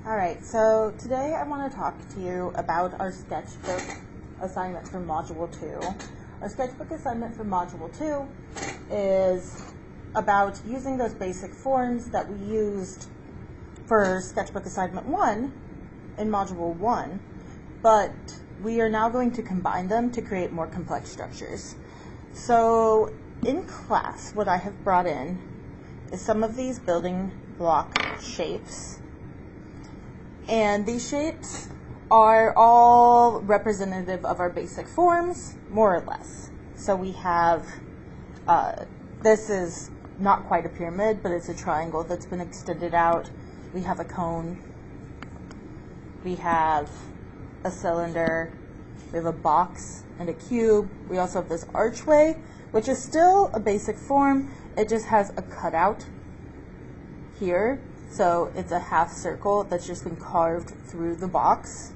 Alright, so today I want to talk to you about our sketchbook assignment for Module 2. Our sketchbook assignment for Module 2 is about using those basic forms that we used for sketchbook assignment 1 in Module 1, but we are now going to combine them to create more complex structures. So in class, what I have brought in is some of these building block shapes. And these shapes are all representative of our basic forms, more or less. So we have, this is not quite a pyramid, but it's a triangle that's been extended out. We have a cone. We have a cylinder. We have a box and a cube. We also have this archway, which is still a basic form. It just has a cutout here. So it's a half circle that's just been carved through the box.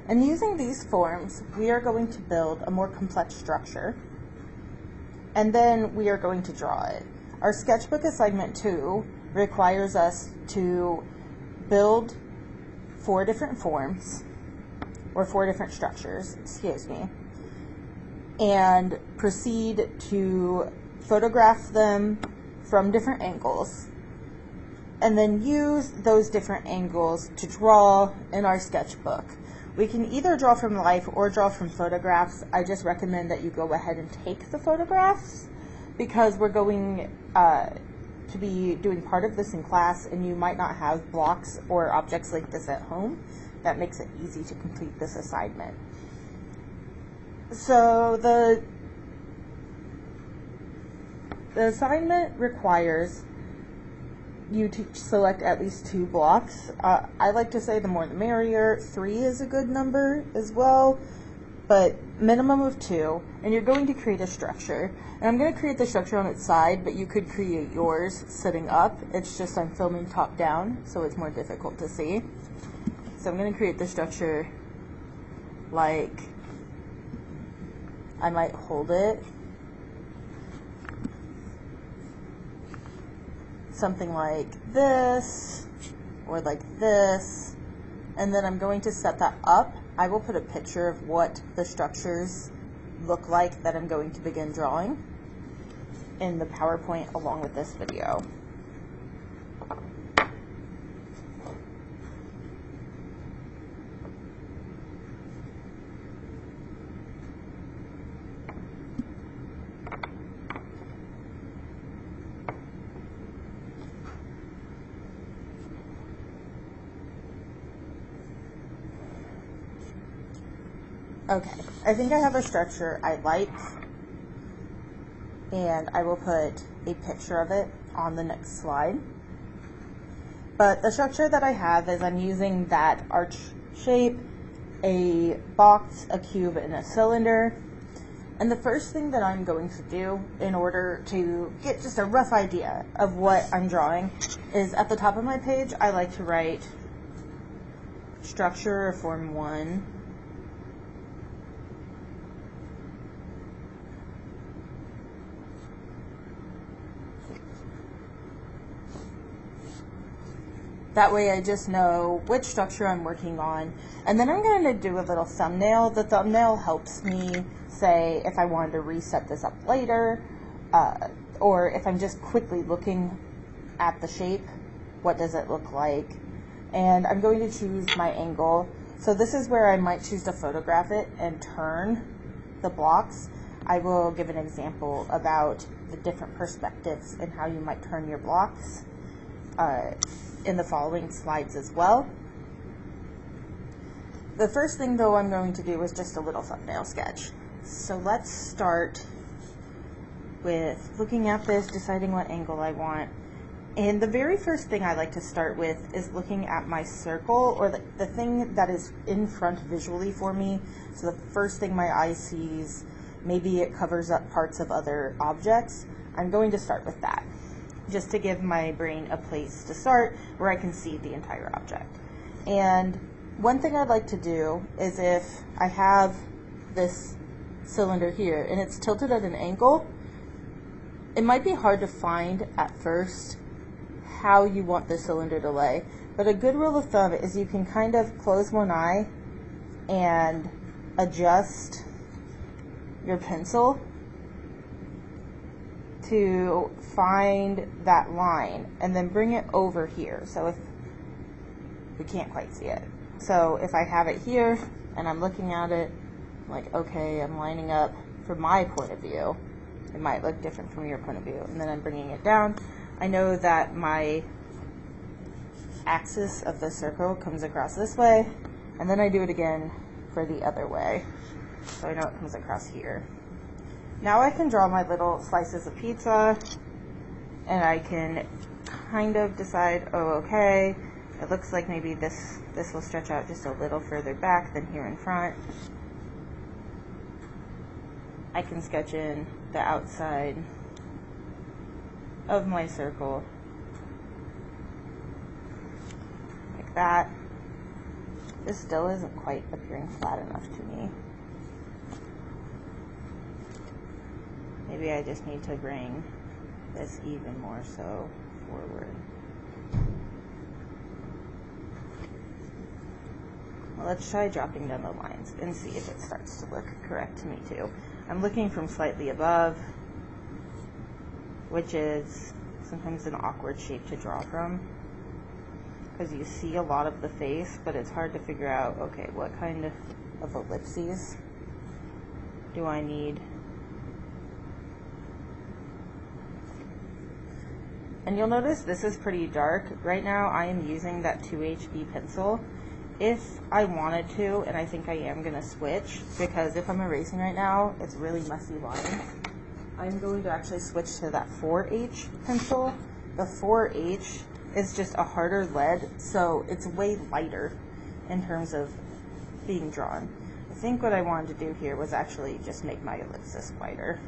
And using these forms, we are going to build a more complex structure. And then we are going to draw it. Our sketchbook assignment 2 requires us to build 4 different forms, or 4 different structures, excuse me, and proceed to photograph them from different angles, and then use those different angles to draw in our sketchbook. We can either draw from life or draw from photographs. I just recommend that you go ahead and take the photographs because we're going to be doing part of this in class, and you might not have blocks or objects like this at home. That makes it easy to complete this assignment. So the assignment requires you to select at least 2 blocks. I like to say the more the merrier. 3 is a good number as well, but minimum of 2. And you're going to create a structure. And I'm going to create the structure on its side, but you could create yours sitting up. It's just I'm filming top down, so it's more difficult to see. So I'm going to create the structure like I might hold it. Something like this, or like this, and then I'm going to set that up. I will put a picture of what the structures look like that I'm going to begin drawing in the PowerPoint along with this video. Okay, I think I have a structure I like, and I will put a picture of it on the next slide. But the structure that I have is I'm using that arch shape, a box, a cube, and a cylinder. And the first thing that I'm going to do in order to get just a rough idea of what I'm drawing is at the top of my page, I like to write structure or form 1. That way I just know which structure I'm working on. And then I'm going to do a little thumbnail. The thumbnail helps me say if I wanted to reset this up later, or if I'm just quickly looking at the shape, what does it look like? And I'm going to choose my angle. So this is where I might choose to photograph it and turn the blocks. I will give an example about the different perspectives and how you might turn your blocks in the following slides as well. The first thing though I'm going to do is just a little thumbnail sketch. So let's start with looking at this, deciding what angle I want. And the very first thing I like to start with is looking at my circle, or the thing that is in front visually for me. So the first thing my eye sees, maybe it covers up parts of other objects. I'm going to start with that, just to give my brain a place to start where I can see the entire object. And one thing I'd like to do is if I have this cylinder here and it's tilted at an angle, it might be hard to find at first how you want the cylinder to lay. But a good rule of thumb is you can kind of close one eye and adjust your pencil to find that line and then bring it over here. So if we can't quite see it. So if I have it here and I'm looking at it, like, okay, I'm lining up from my point of view. It might look different from your point of view. And then I'm bringing it down. I know that my axis of the circle comes across this way, and then I do it again for the other way. So I know it comes across here. Now I can draw my little slices of pizza, and I can kind of decide, oh, okay, it looks like maybe this will stretch out just a little further back than here in front. I can sketch in the outside of my circle like that. This still isn't quite appearing flat enough to me. Maybe I just need to bring this even more so forward. Well, let's try dropping down the lines and see if it starts to look correct to me too. I'm looking from slightly above, which is sometimes an awkward shape to draw from because you see a lot of the face, but it's hard to figure out, okay, what kind of ellipses do I need? And you'll notice this is pretty dark. Right now I am using that 2HB pencil. If I wanted to, and I think I am going to switch, because if I'm erasing right now, it's really messy lines. I'm going to actually switch to that 4H pencil. The 4H is just a harder lead, so it's way lighter in terms of being drawn. I think what I wanted to do here was actually just make my ellipsis wider.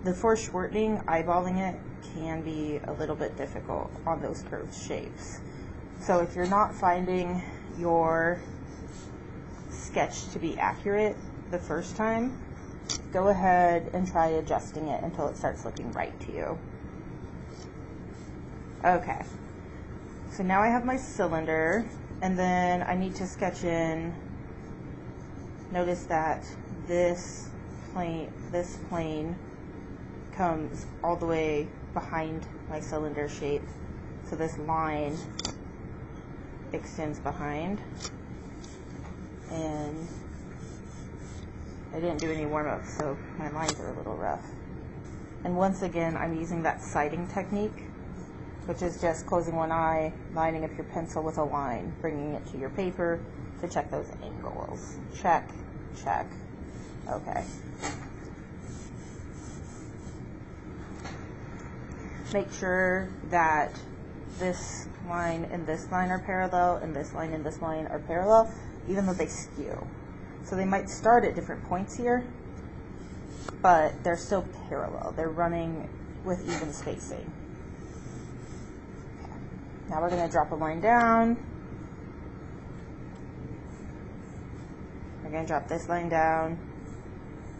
The foreshortening, eyeballing it, can be a little bit difficult on those curved shapes. So if you're not finding your sketch to be accurate the first time, go ahead and try adjusting it until it starts looking right to you. Okay, so now I have my cylinder, and then I need to sketch in. Notice that this plane comes all the way behind my cylinder shape, so this line extends behind, and I didn't do any warm-up, so my lines are a little rough. And once again, I'm using that sighting technique, which is just closing one eye, lining up your pencil with a line, bringing it to your paper to check those angles. Check, check. Okay. Make sure that this line and this line are parallel, and this line and this line are parallel, even though they skew. So they might start at different points here, but they're still parallel. They're running with even spacing. Okay. Now we're going to drop a line down. We're going to drop this line down,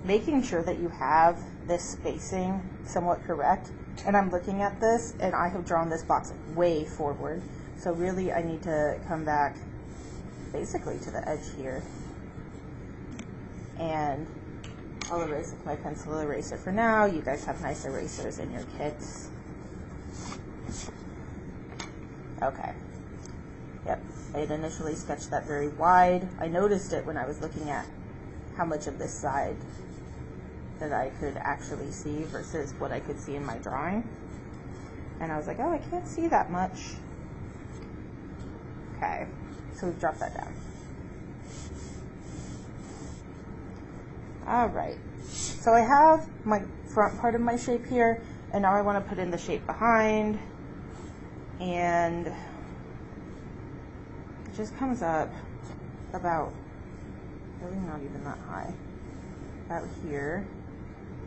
making sure that you have this spacing somewhat correct. And I'm looking at this, and I have drawn this box way forward. So really, I need to come back basically to the edge here. And I'll erase with my pencil eraser for now. You guys have nice erasers in your kits. Okay. Yep, I had initially sketched that very wide. I noticed it when I was looking at how much of this side that I could actually see versus what I could see in my drawing. And I was like, oh, I can't see that much. Okay, so we've dropped that down. All right, so I have my front part of my shape here, and now I want to put in the shape behind, and it just comes up about, really not even that high, about here.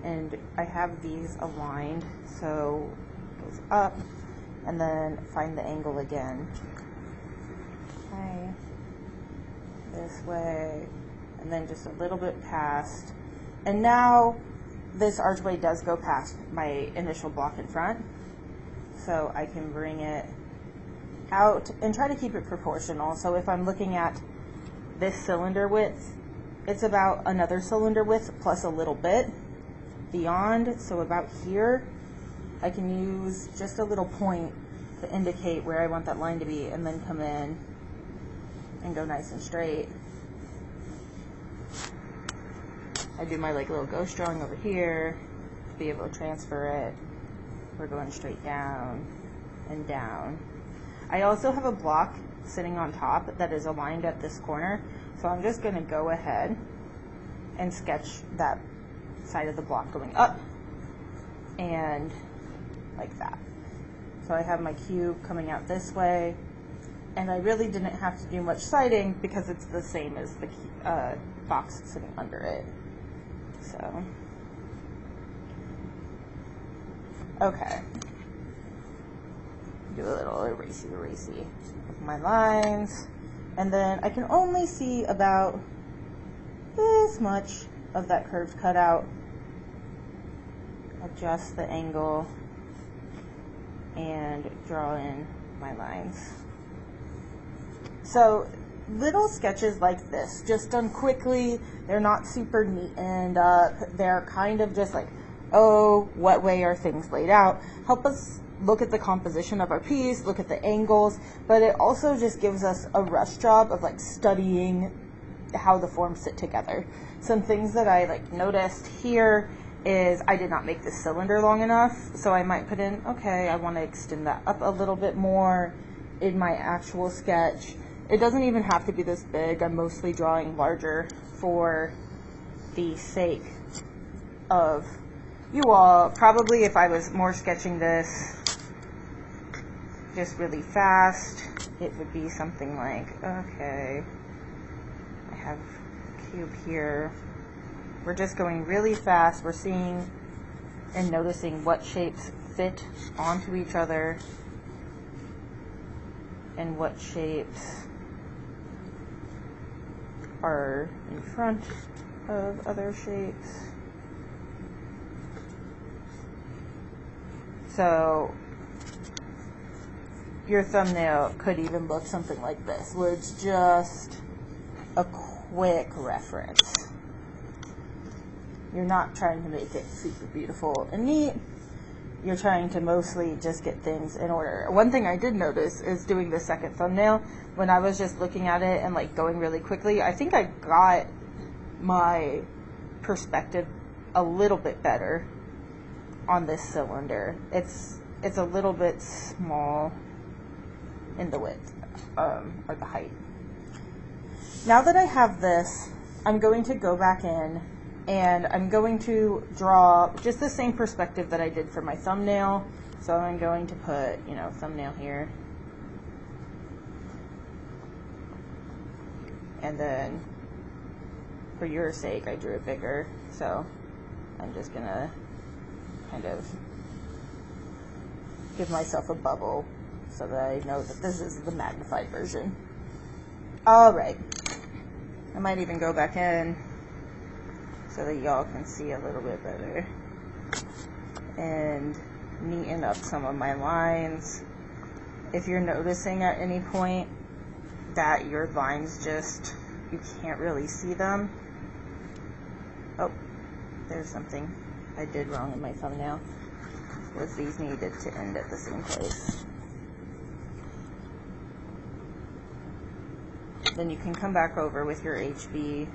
And I have these aligned, so it goes up, and then find the angle again. Okay, this way, and then just a little bit past. And now this archway does go past my initial block in front, so I can bring it out and try to keep it proportional. So if I'm looking at this cylinder width, it's about another cylinder width plus a little bit beyond. So about here, I can use just a little point to indicate where I want that line to be, and then come in and go nice and straight. I do my like little ghost drawing over here to be able to transfer it. We're going straight down and down. I also have a block sitting on top that is aligned at this corner, so I'm just going to go ahead and sketch that side of the block going up and like that. So I have my cube coming out this way, and I really didn't have to do much siding because it's the same as the box sitting under it. So, okay. Do a little erasey with my lines, and then I can only see about this much of that curved cutout. Adjust the angle and draw in my lines. So little sketches like this, just done quickly, they're not super neatened up, they're kind of just like, oh, what way are things laid out, help us look at the composition of our piece, look at the angles, but it also just gives us a rush job of like studying how the forms sit together. Some things that I like noticed here is I did not make this cylinder long enough, so I might put in, okay, I want to extend that up a little bit more in my actual sketch. It doesn't even have to be this big. I'm mostly drawing larger for the sake of you all. Probably if I was more sketching this just really fast, it would be something like, okay, I have a cube here. We're just going really fast. We're seeing and noticing what shapes fit onto each other and what shapes are in front of other shapes. So your thumbnail could even look something like this, where it's just a quick reference. You're not trying to make it super beautiful and neat. You're trying to mostly just get things in order. One thing I did notice is doing the second thumbnail, when I was just looking at it and like going really quickly, I think I got my perspective a little bit better on this cylinder. It's a little bit small in the width, or the height. Now that I have this, I'm going to go back in and I'm going to draw just the same perspective that I did for my thumbnail. So I'm going to put, thumbnail here. And then, for your sake, I drew it bigger. So I'm just going to kind of give myself a bubble so that I know that this is the magnified version. All right. I might even go back in so that y'all can see a little bit better and neaten up some of my lines. If you're noticing at any point that your lines you can't really see them. Oh, there's something I did wrong in my thumbnail. Was these needed to end at the same place. Then you can come back over with your HB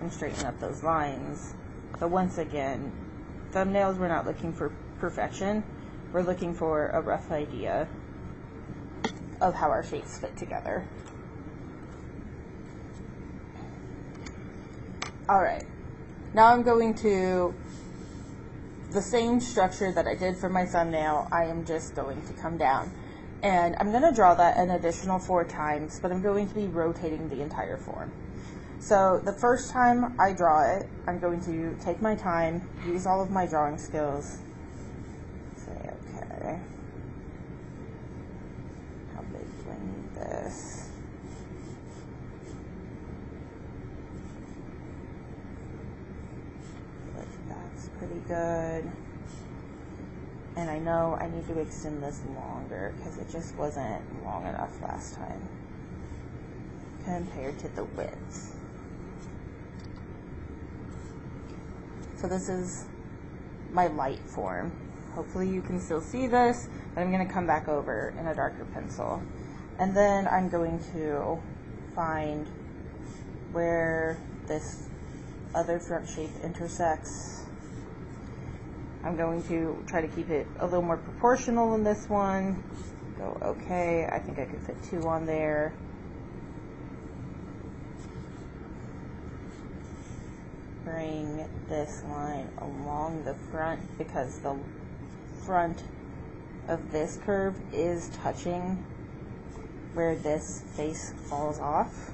and straighten up those lines. But once again, thumbnails, we're not looking for perfection. We're looking for a rough idea of how our shapes fit together. Alright, now I'm going to the same structure that I did for my thumbnail. I am just going to come down. And I'm going to draw that an additional 4 times, but I'm going to be rotating the entire form. So the first time I draw it, I'm going to take my time, use all of my drawing skills. Say, okay, how big do I need this? I feel like that's pretty good. And I know I need to extend this longer because it just wasn't long enough last time compared to the width. So this is my light form. Hopefully you can still see this, but I'm going to come back over in a darker pencil. And then I'm going to find where this other front shape intersects. I'm going to try to keep it a little more proportional in this one. Go, okay, I think I could fit 2 on there. Bring this line along the front because the front of this curve is touching where this face falls off.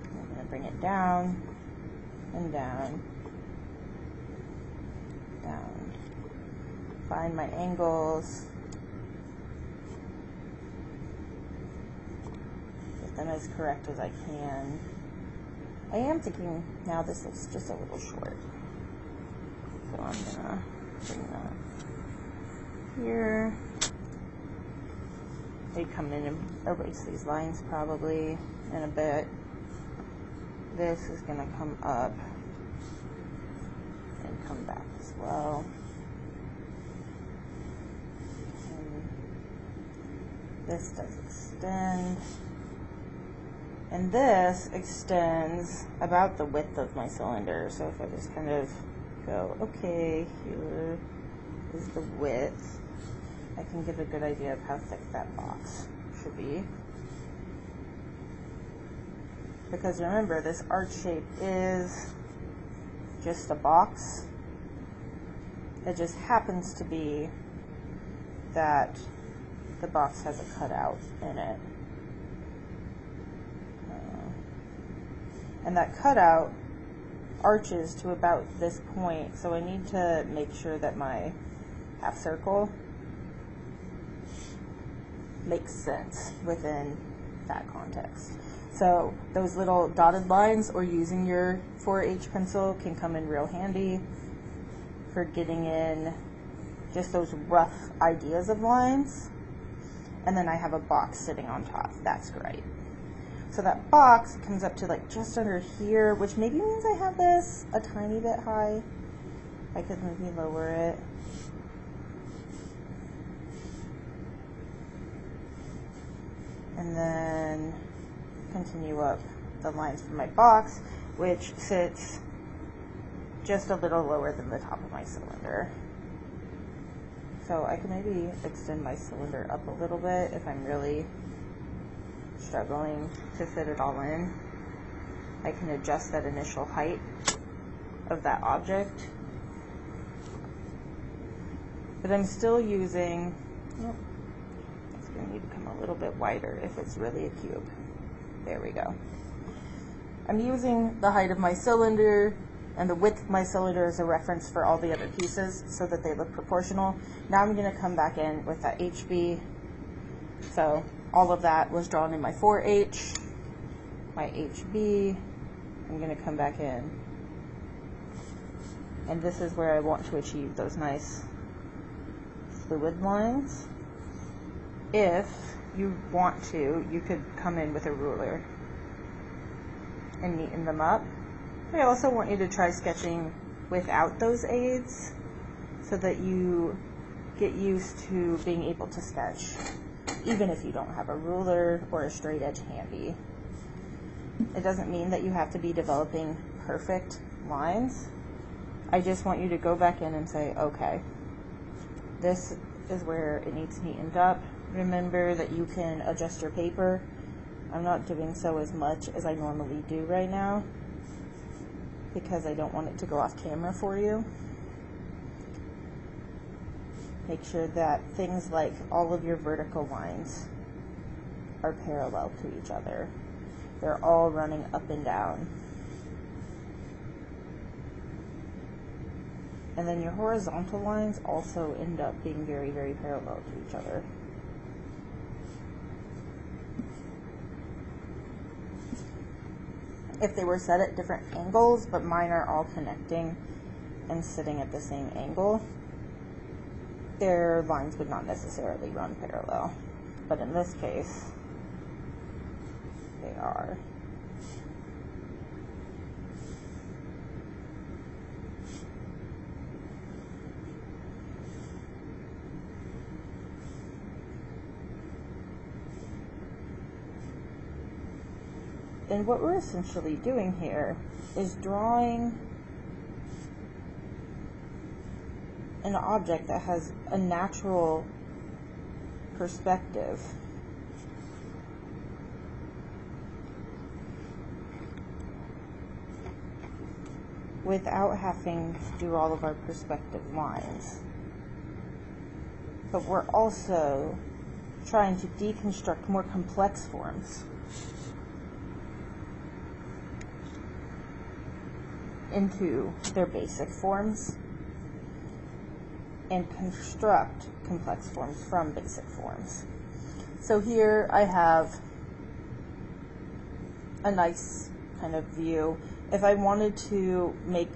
I'm going to bring it down and down, down. Find my angles. Get them as correct as I can. I am thinking now this looks just a little short. So I'm gonna bring that here. They come in and erase these lines probably in a bit. This is gonna come up and come back as well. And this does extend. And this extends about the width of my cylinder. So if I just kind of go, okay, here is the width, I can get a good idea of how thick that box should be. Because remember, this arch shape is just a box. It just happens to be that the box has a cutout in it. And that cutout arches to about this point, so I need to make sure that my half circle makes sense within that context. So those little dotted lines or using your 4H pencil can come in real handy for getting in just those rough ideas of lines. And then I have a box sitting on top. That's great. So that box comes up to like just under here, which maybe means I have this a tiny bit high. I could maybe lower it. And then continue up the lines from my box, which sits just a little lower than the top of my cylinder. So I can maybe extend my cylinder up a little bit if I'm really struggling to fit it all in. I can adjust that initial height of that object. But I'm still using, oh, it's going to need to come a little bit wider if it's really a cube. There we go. I'm using the height of my cylinder and the width of my cylinder as a reference for all the other pieces so that they look proportional. Now I'm going to come back in with that HB. So all of that was drawn in my 4H, my HB. I'm going to come back in. And this is where I want to achieve those nice fluid lines. If you want to, you could come in with a ruler and neaten them up. I also want you to try sketching without those aids so that you get used to being able to sketch even if you don't have a ruler or a straight edge handy. It doesn't mean that you have to be developing perfect lines. I just want you to go back in and say, okay, this is where it needs neatened up. Remember that you can adjust your paper. I'm not doing so as much as I normally do right now because I don't want it to go off camera for you. Make sure that things like all of your vertical lines are parallel to each other. They're all running up and down. And then your horizontal lines also end up being very, very parallel to each other. If they were set at different angles, but mine are all connecting and sitting at the same angle, their lines would not necessarily run parallel, but in this case, they are. And what we're essentially doing here is drawing an object that has a natural perspective. Without having to do all of our perspective lines. But we're also trying to deconstruct more complex forms into their basic forms and construct complex forms from basic forms. So here I have a nice kind of view. If I wanted to make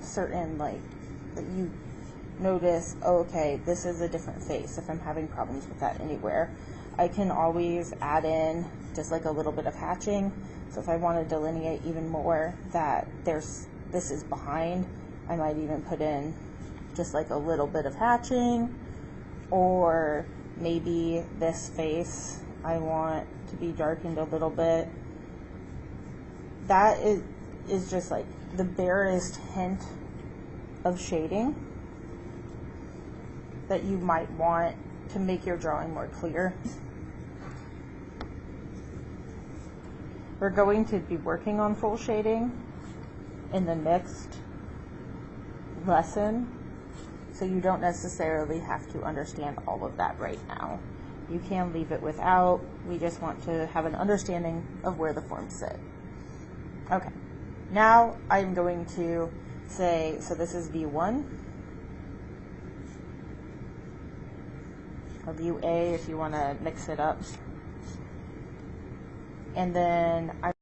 certain, like, that you notice, oh, okay, this is a different face, if I'm having problems with that anywhere, I can always add in just like a little bit of hatching. So if I want to delineate even more that this is behind, I might even put in just like a little bit of hatching, or maybe this face I want to be darkened a little bit. That is just like the barest hint of shading that you might want to make your drawing more clear. We're going to be working on full shading in the next lesson, so you don't necessarily have to understand all of that right now. You can leave it without. We just want to have an understanding of where the forms sit. Okay, now I'm going to say, so this is view 1, or view A if you want to mix it up, and then I'm